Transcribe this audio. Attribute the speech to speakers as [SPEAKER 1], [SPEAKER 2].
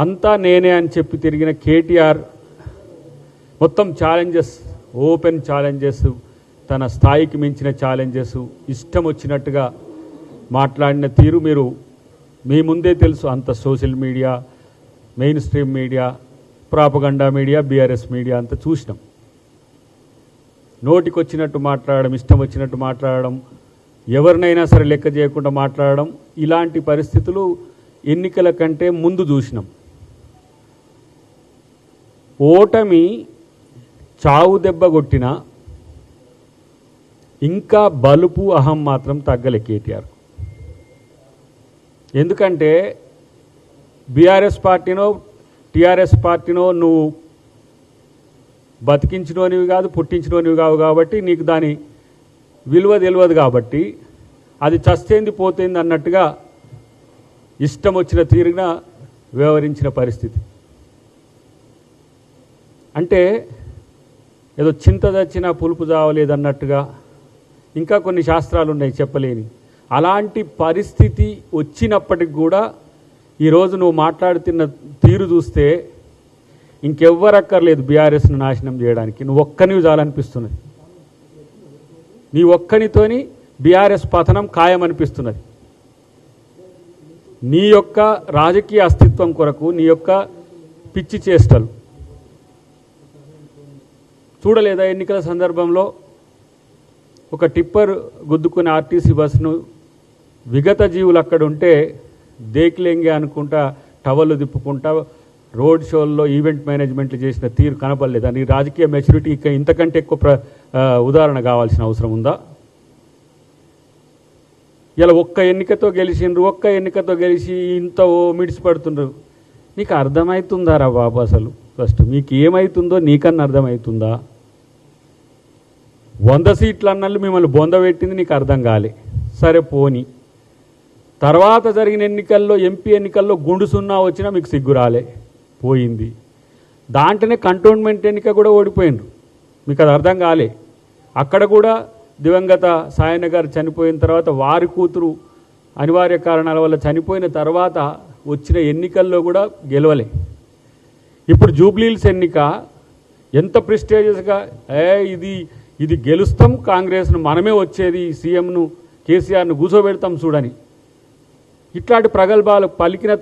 [SPEAKER 1] అంతా నేనే అని చెప్పి తిరిగిన కేటీఆర్ మొత్తం ఛాలెంజెస్, ఓపెన్ ఛాలెంజెస్, తన స్థాయికి మించిన ఛాలెంజెస్, ఇష్టం వచ్చినట్టుగా మాట్లాడిన తీరు మీరు మీ ముందే తెలుసు. అంత social media, main stream media, propaganda media, BRS media అంతా చూసినాం. నోటికి వచ్చినట్టు మాట్లాడడం, ఇష్టం వచ్చినట్టు మాట్లాడడం, ఎవరినైనా సరే లెక్క చేయకుండా మాట్లాడడం, ఇలాంటి పరిస్థితులు ఎన్నికల కంటే ముందు చూసినాం. ఓటమి చావు దెబ్బ కొట్టినా ఇంకా బలుపు అహం మాత్రం తగ్గలే కేటీఆర్. ఎందుకంటే బీఆర్ఎస్ పార్టీనో టీఆర్ఎస్ పార్టీనో నువ్వు బతికించినోనివి కాదు, పుట్టించినోనివి కావు, కాబట్టి నీకు దాని విలువ తెలియదు. కాబట్టి అది చస్తేంది పోతేంది అన్నట్టుగా ఇష్టం వచ్చిన తీరున వ్యవహరించిన పరిస్థితి. అంటే ఏదో చింత చచ్చినా పులుపు చావలేదన్నట్టుగా ఇంకా కొన్ని శాస్త్రాలు ఉన్నాయి చెప్పలేని. అలాంటి పరిస్థితి వచ్చినప్పటికి కూడా ఈరోజు నువ్వు మాట్లాడుతున్న తీరు చూస్తే ఇంకెవ్వరక్కర్లేదు బీఆర్ఎస్ను నాశనం చేయడానికి. నువ్వు ఒక్కనివి చాలనిపిస్తున్నది. నీ ఒక్కనితోని బీఆర్ఎస్ పతనం ఖాయమనిపిస్తున్నది. నీ యొక్క రాజకీయ అస్తిత్వం కొరకు, నీ యొక్క పిచ్చి చేష్టలు చూడలేదా? ఎన్నికల సందర్భంలో ఒక టిప్పర్ గుద్దుకునే ఆర్టీసీ బస్సును విగత జీవులు అక్కడ ఉంటే దేక్లేంగే అనుకుంటా టవల్లు తిప్పుకుంటా రోడ్ షోల్లో ఈవెంట్ మేనేజ్మెంట్లు చేసిన తీరు కనపడలేదా? నీ రాజకీయ మెచ్యూరిటీ ఇంతకంటే ఎక్కువ ఉదాహరణ కావాల్సిన అవసరం ఉందా? ఇలా ఒక్క ఎన్నికతో గెలిచిండ్రు, ఒక్క ఎన్నికతో గెలిచి ఇంత మిడిసిపడుతుండ్రు. నీకు అర్థమవుతుందా రా బాబు? అసలు ఫస్ట్ మీకు ఏమవుతుందో నీకన్నా అర్థమవుతుందా? 100 సీట్లు అన్నళ్ళు మిమ్మల్ని బొందబెట్టింది నీకు అర్థం కాలే. సరే పోని, తర్వాత జరిగిన ఎన్నికల్లో, ఎంపీ ఎన్నికల్లో గుండు సున్నా వచ్చినా మీకు సిగ్గు రాలే, పోయింది. దాంట్లోనే కంటోన్మెంట్ ఎన్నిక కూడా ఓడిపోయిండ్రు, మీకు అది అర్థం కాలే. అక్కడ కూడా దివంగత సాయన్న గారు చనిపోయిన తర్వాత వారి కూతురు అనివార్య కారణాల వల్ల చనిపోయిన తర్వాత వచ్చిన ఎన్నికల్లో కూడా గెలవలే. ఇప్పుడు జూబ్లీహిల్స్ ఎన్నిక ఎంత ప్రెస్టీజియస్గా ఇది గెలుస్తాం, కాంగ్రెస్ను మనమే వచ్చేది, సీఎంను కేసీఆర్ను కూర్చోబెడతాం చూడని ఇట్లాంటి ప్రగల్భాలు పలికిన